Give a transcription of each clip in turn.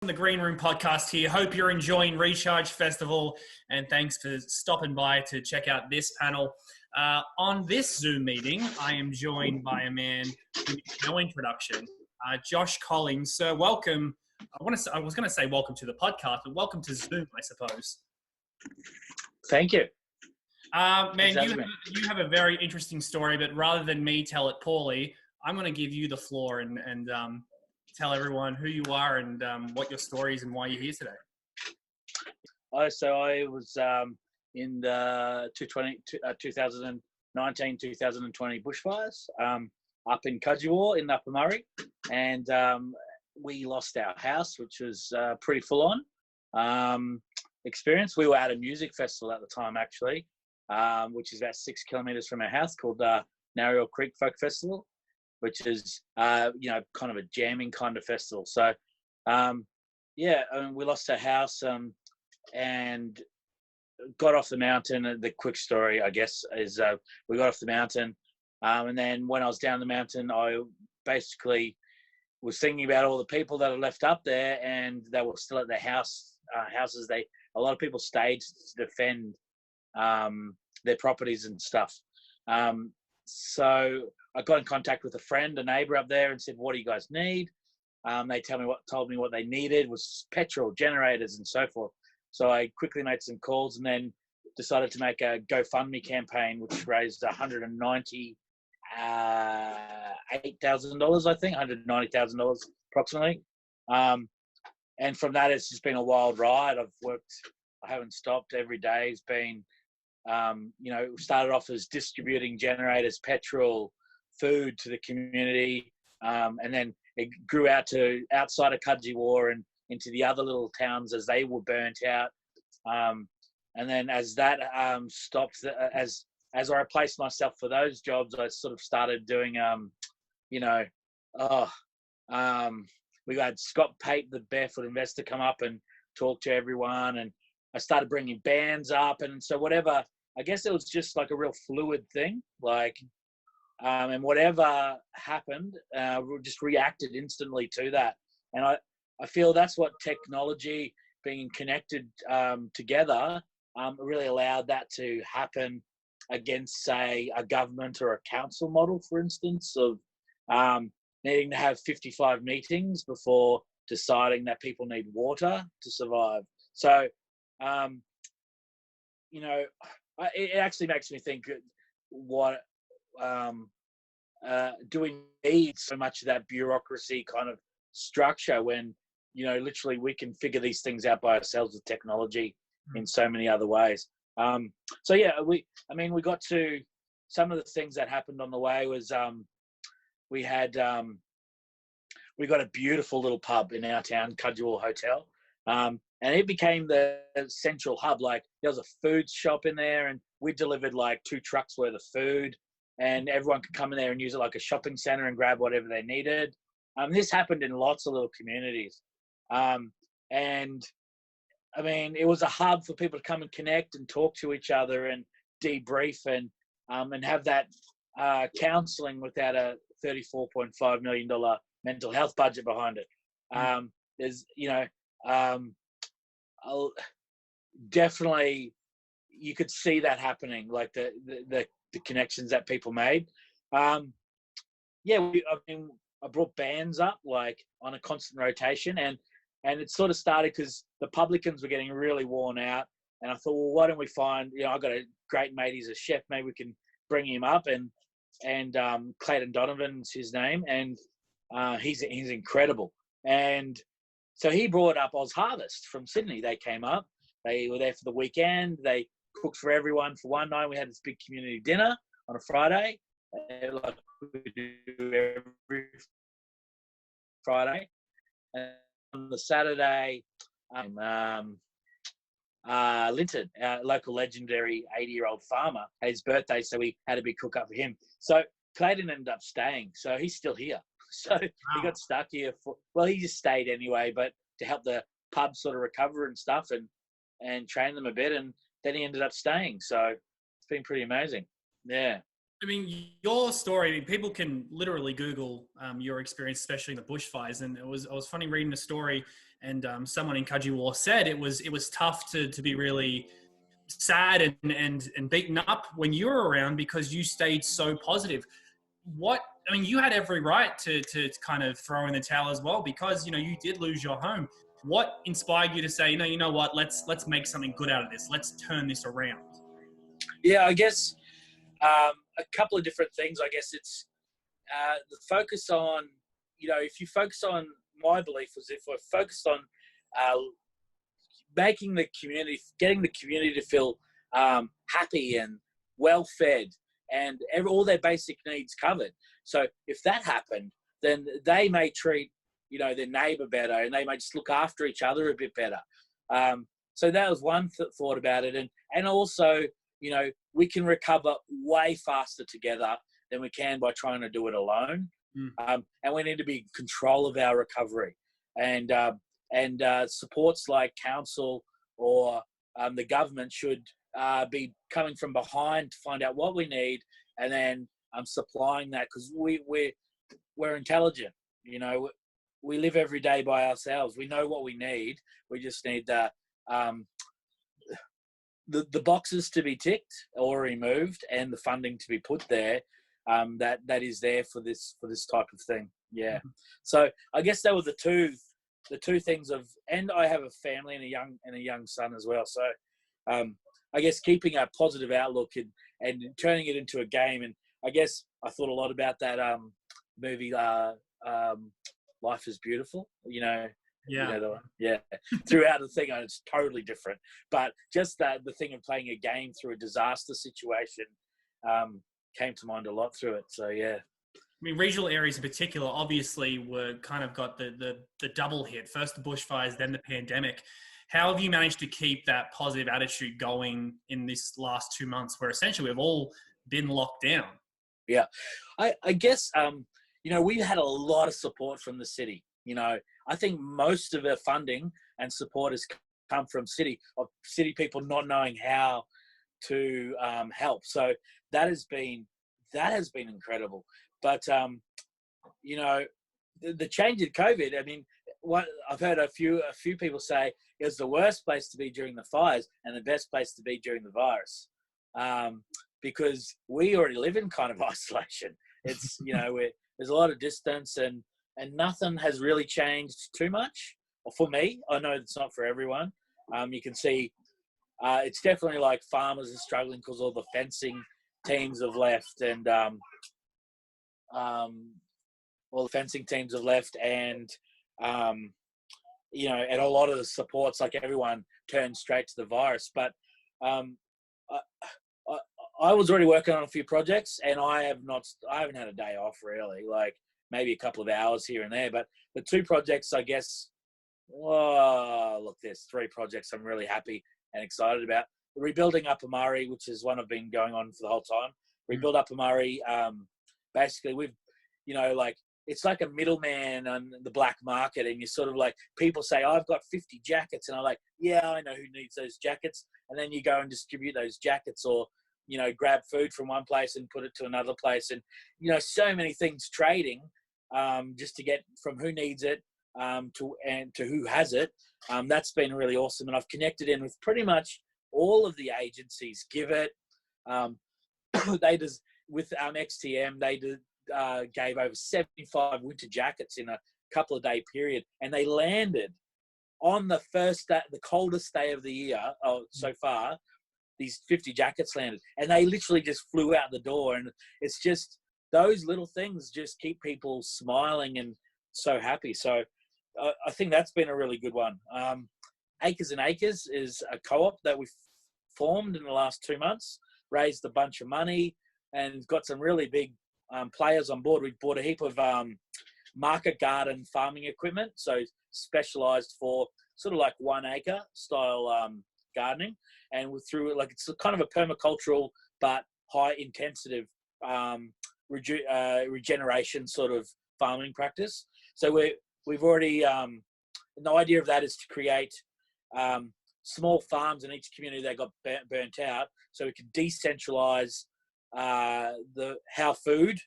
the Green Room podcast here. Hope you're enjoying Recharge Festival, and thanks for stopping by to check out this panel. On this Zoom meeting, I am joined by a man who needs no introduction, Josh Collings. So welcome. I was going to say welcome to the podcast, but welcome to Zoom, I suppose. Thank you. Man, you have a very interesting story, but rather than me tell it poorly, I'm going to give you the floor and tell everyone who you are and what your story is and why you're here today. So I was in the 2019-2020 bushfires up in Cudgewa in Upper Murray, and we lost our house, which was pretty full on experience. We were at a music festival at the time, actually, which is about 6 kilometres from our house, called Narrowell Creek Folk Festival, which is, kind of a jamming kind of festival. So, we lost our house and got off the mountain. The quick story, I guess, is we got off the mountain. And then when I was down the mountain, I basically was thinking about all the people that had left up there and they were still at their houses. A lot of people stayed to defend their properties and stuff. So I got in contact with a neighbour up there, and said, "What do you guys need?" They told me what they needed was petrol, generators, and so forth. So I quickly made some calls and then decided to make a GoFundMe campaign, which raised $198,000, I think, $190,000 approximately. And from that, it's just been a wild ride. I haven't stopped. Every day has been, started off as distributing generators, petrol, food to the community. And then it grew out to outside of Cudgewa and into the other little towns as they were burnt out. And then as that stopped, as I replaced myself for those jobs, I sort of started doing, we had Scott Pate, the Barefoot Investor, come up and talk to everyone. And I started bringing bands up. And so whatever, I guess it was just like a real fluid thing. And whatever happened, we just reacted instantly to that. And I feel that's what technology, being connected together, really allowed that to happen against, say, a government or a council model, for instance, of needing to have 55 meetings before deciding that people need water to survive. So, it actually makes me think, what do we need so much of that bureaucracy kind of structure when, literally we can figure these things out by ourselves with technology in so many other ways. We got to some of the things that happened on the way was, we got a beautiful little pub in our town, Cudgewa Hotel. And it became the central hub. Like, there was a food shop in there, and we delivered like 2 trucks worth of food, and everyone could come in there and use it like a shopping center and grab whatever they needed. This happened in lots of little communities. It was a hub for people to come and connect and talk to each other and debrief and have that counselling without a $34.5 million mental health budget behind it. Definitely you could see that happening, like the connections that people made. I brought bands up like on a constant rotation, and it sort of started because the publicans were getting really worn out, and I thought, well, why don't we find, I've got a great mate, he's a chef, maybe we can bring him up, and Clayton Donovan's his name, and he's incredible. And so he brought up Oz Harvest from Sydney. They came up, they were there for the weekend, they cooked for everyone for one night. We had this big community dinner on a Friday, like we do every Friday. And on the Saturday, Linton, our local legendary 80-year-old farmer, had his birthday, so we had a big cook up for him. So Clayton ended up staying, so he's still here. So he got stuck here he just stayed anyway, but to help the pub sort of recover and stuff and train them a bit, and then he ended up staying. So it's been pretty amazing. Yeah. I mean, your story, people can literally Google your experience, especially in the bushfires. And I was funny reading the story. And someone in Cudgewa said it was tough to be really sad and beaten up when you were around because you stayed so positive. You had every right to kind of throw in the towel as well because you did lose your home. What inspired you to say, you know what, let's make something good out of this. Let's turn this around. Yeah, I guess a couple of different things. I guess it's the focus on, if you focus on, my belief was if we're focused on making the community, getting the community to feel happy and well fed and all their basic needs covered. So if that happened, then they may treat, their neighbour better and they may just look after each other a bit better. So that was one thought about it. And also, we can recover way faster together than we can by trying to do it alone. And we need to be in control of our recovery. And supports like council or the government should be coming from behind to find out what we need and then supplying that, because we're intelligent. We live every day by ourselves. We know what we need. We just need the boxes to be ticked or removed and the funding to be put there. That is there for this type of thing. Yeah. So I guess that were the two things of, and I have a family and a young son as well. So I guess keeping a positive outlook and turning it into a game. And I guess I thought a lot about that movie Life is Beautiful. Yeah. Yeah. Throughout the thing, it's totally different. But just the thing of playing a game through a disaster situation came to mind a lot through it. So yeah. Regional areas in particular, obviously, were kind of got the double hit. First the bushfires, then the pandemic. How have you managed to keep that positive attitude going in this last 2 months where essentially we've all been locked down? Yeah. I guess, we've had a lot of support from the city. I think most of our funding and support has come from city people not knowing how to help. So that has been incredible. But the change in COVID, what I've heard a few people say it was the worst place to be during the fires and the best place to be during the virus, because we already live in kind of isolation. It's there's a lot of distance and nothing has really changed too much. Or for me, I know it's not for everyone. You can see it's definitely like farmers are struggling because all the fencing teams have left and all the fencing teams have left and and a lot of the supports, like everyone turned straight to the virus. But I was already working on a few projects and I haven't had a day off really, like maybe a couple of hours here and there. But the two projects, I guess, there's three projects I'm really happy and excited about. Rebuilding Upper Murray, which is one I've been going on for the whole time. Rebuild Upper Murray. Basically, we've, it's like a middleman on the black market, and you sort of like, people say, I've got 50 jackets, and I'm like, yeah, I know who needs those jackets, and then you go and distribute those jackets, or grab food from one place and put it to another place, and so many things trading, just to get from who needs it to who has it. That's been really awesome, and I've connected in with pretty much all of the agencies. Give it, they just with XTM, they gave over 75 winter jackets in a couple of day period, and they landed on the first day, the coldest day of the year so far. These 50 jackets landed, and they literally just flew out the door. And it's just those little things just keep people smiling and so happy. So I think that's been a really good one. Acres and Acres is a co-op that we've formed in the last 2 months, raised a bunch of money and got some really big players on board. We bought a heap of market garden farming equipment, so specialized for sort of like 1 acre style gardening, and through like it's kind of a permacultural but high intensive regeneration sort of farming practice. So we've already the idea of that is to create small farms in each community that got burnt out, so we can decentralize how food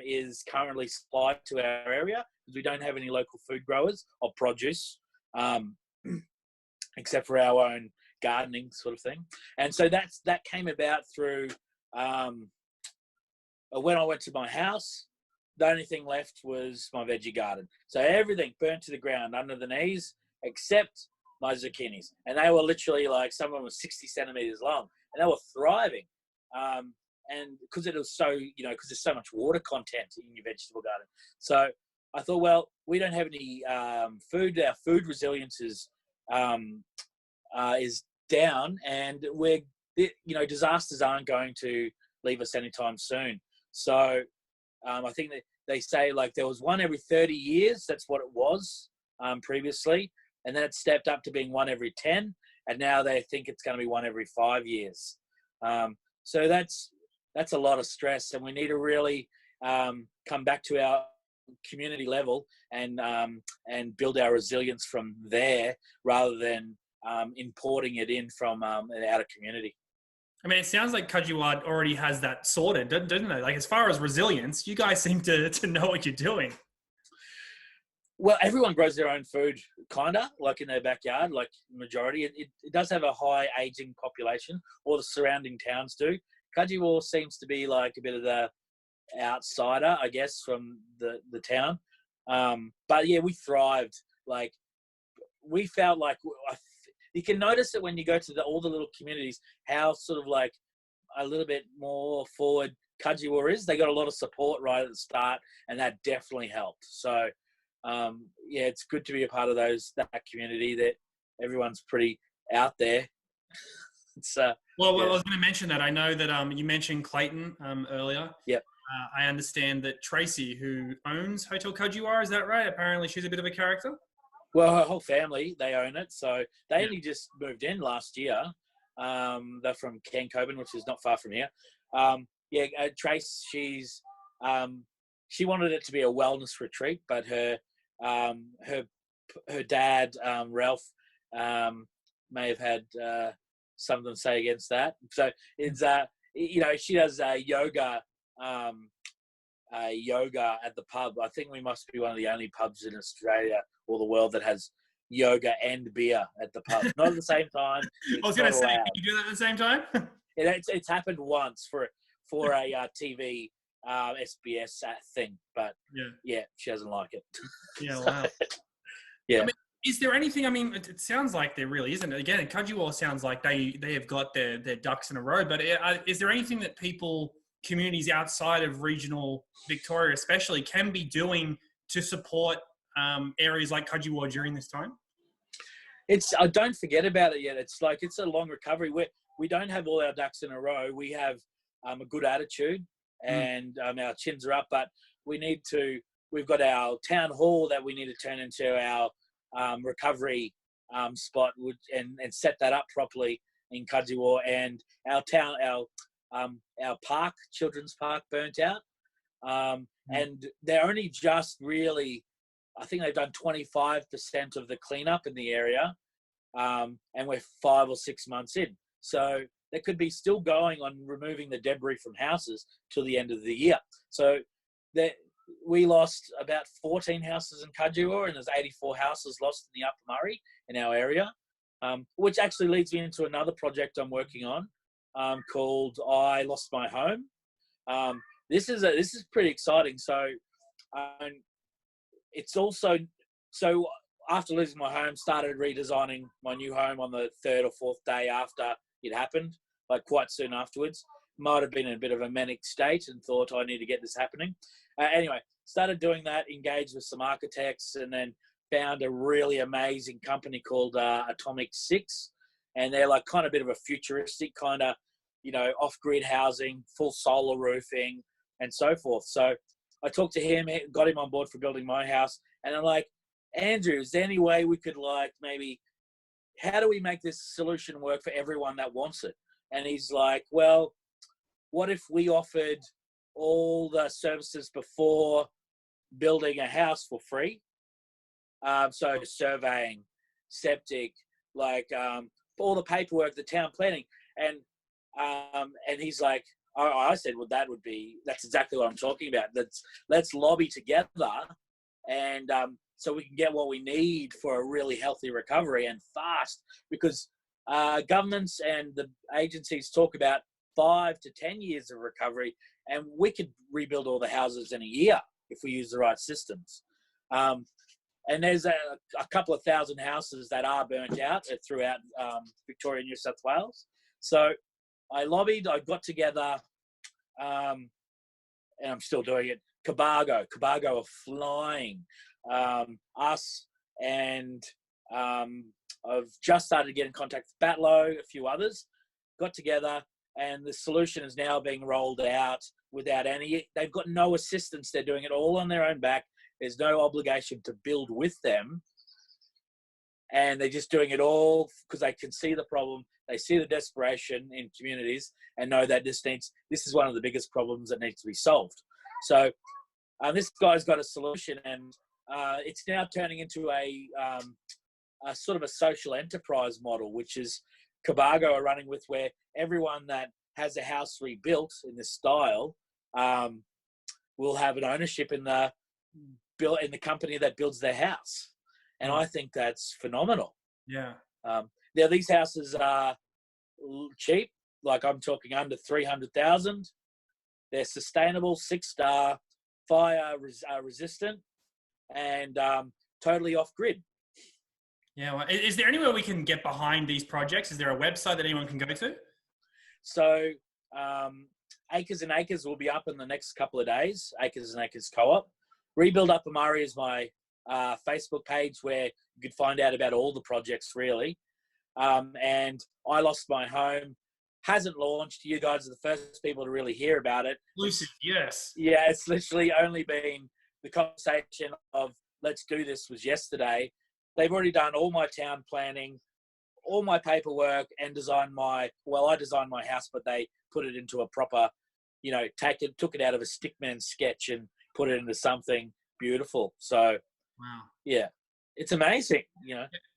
is currently supplied to our area, because we don't have any local food growers of produce. um, except for our own gardening sort of thing. And so that came about through when I went to my house. The only thing left was my veggie garden. So everything burnt to the ground under the knees, except my zucchinis. And they were literally like, some of them were 60 centimeters long, and they were thriving. And because it was so, because there's so much water content in your vegetable garden. So I thought, well, we don't have any food. Our food resilience is down, and disasters aren't going to leave us anytime soon. So I think that they say like there was one every 30 years. That's what it was previously. And then it stepped up to being one every 10. And now they think it's going to be one every 5 years. So that's a lot of stress. And we need to really come back to our community level and build our resilience from there rather than importing it in from an outer community. I mean, it sounds like Cudgewa already has that sorted, doesn't it? Like, as far as resilience, you guys seem to know what you're doing. Well, everyone grows their own food, kind of, like in their backyard, like majority. It does have a high aging population, or the surrounding towns do. Cudgewa seems to be like a bit of the outsider, I guess, from the town. But yeah, we thrived. Like, we felt like you can notice it when you go to all the little communities, how sort of like a little bit more forward Cudgewa is. They got a lot of support right at the start, and that definitely helped. So, yeah, it's good to be a part of that community that everyone's pretty out there. Well, I was going to mention that. I know that you mentioned Clayton earlier. Yep. I understand that Tracy, who owns Hotel Cudgewa, is that right? Apparently she's a bit of a character. Well, her whole family, they own it. So they only just moved in last year. They're from Cancoban, which is not far from here. Trace, she wanted it to be a wellness retreat, but her dad, Ralph, may have had something to say against that. So it's she does yoga at the pub. I think we must be one of the only pubs in Australia or the world that has yoga and beer at the pub. Not at the same time. I was going to say, can you do that at the same time? It's happened once for a TV SBS thing, but yeah, she doesn't like it. Yeah, wow. Yeah. I mean, is there anything? I mean, it sounds like there really isn't. Again, Cudgewa sounds like they have got their ducks in a row. But is there anything that communities outside of regional Victoria, especially, can be doing to support areas like Cudgewa during this time? I don't forget about it yet. It's like it's a long recovery. We don't have all our ducks in a row. We have a good attitude and our chins are up, but we've got our town hall that we need to turn into our recovery spot and set that up properly in Cudgewa. And our park, children's park, burnt out. And they're only just really, I think they've done 25% of the cleanup in the area. And we're 5 or 6 months in. So they could be still going on removing the debris from houses till the end of the year. So we lost about 14 houses in Cudgewa, and there's 84 houses lost in the Upper Murray in our area, which actually leads me into another project I'm working on called I Lost My Home. This is pretty exciting. So it's also, so after losing my home, started redesigning my new home on the 3rd or 4th day after it happened, like quite soon afterwards. Might have been in a bit of a manic state and thought I need to get this happening. Anyway, started doing that, engaged with some architects, and then found a really amazing company called Atomic 6. And they're like kind of a bit of a futuristic kind of, off-grid housing, full solar roofing and so forth. So I talked to him, got him on board for building my house. And I'm like, Andrew, is there any way we could how do we make this solution work for everyone that wants it? And he's like, well, what if we offered all the services before building a house for free? So surveying, septic, all the paperwork, the town planning. And he's like, I said, well, that's exactly what I'm talking about. Let's lobby together and so we can get what we need for a really healthy recovery and fast, because governments and the agencies talk about 5 to 10 years of recovery, and we could rebuild all the houses in a year if we use the right systems. And there's a couple of thousand houses that are burnt out throughout Victoria and New South Wales. So I got together, and I'm still doing it, Cabargo are flying. Us and I've just started to get in contact with Batlow, a few others, got together, and the solution is now being rolled out without they've got no assistance. They're doing it all on their own back. There's no obligation to build with them. And they're just doing it all because they can see the problem. They see the desperation in communities and know that this is one of the biggest problems that needs to be solved. So this guy's got a solution, and it's now turning into a sort of a social enterprise model, which is Cabargo are running with, where everyone that has a house rebuilt in this style will have an ownership in the company that builds their house. And I think that's phenomenal. Yeah. Now these houses are cheap, like I'm talking under 300,000. They're sustainable, 6-star, fire resistant, and totally off grid. Yeah. Well, is there anywhere we can get behind these projects? Is there a website that anyone can go to? So Acres and Acres will be up in the next couple of days. Acres and Acres Co-op. Rebuild Upper Murray is my Facebook page, where you could find out about all the projects, really. And I Lost My Home hasn't launched. You guys are the first people to really hear about it. Exclusive, yes. Yeah, it's literally only been the conversation of let's do this was yesterday. They've already done all my town planning, all my paperwork, and I designed my house, but they put it into a proper, took it out of a stickman sketch and put it into something beautiful. So, wow. Yeah, it's amazing,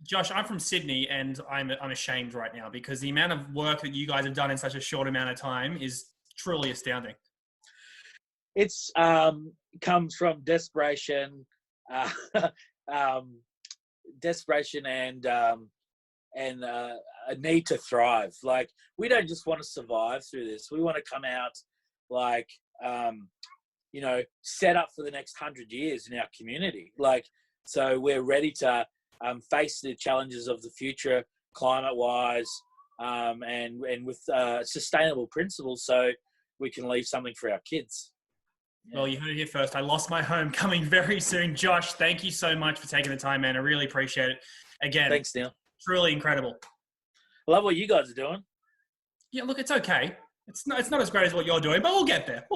Josh, I'm from Sydney, and I'm ashamed right now because the amount of work that you guys have done in such a short amount of time is truly astounding. It's comes from desperation, and a need to thrive. Like, we don't just want to survive through this. We want to come out like, set up for the next 100 years in our community. Like, so we're ready to face the challenges of the future, climate-wise, and with sustainable principles, so we can leave something for our kids. Yeah. Well, you heard it here first. I Lost My Home coming very soon. Josh, thank you so much for taking the time, man. I really appreciate it. Again, thanks, Neil. Truly incredible. I love what you guys are doing. Yeah, look, it's okay. It's not as great as what you're doing, but we'll get there.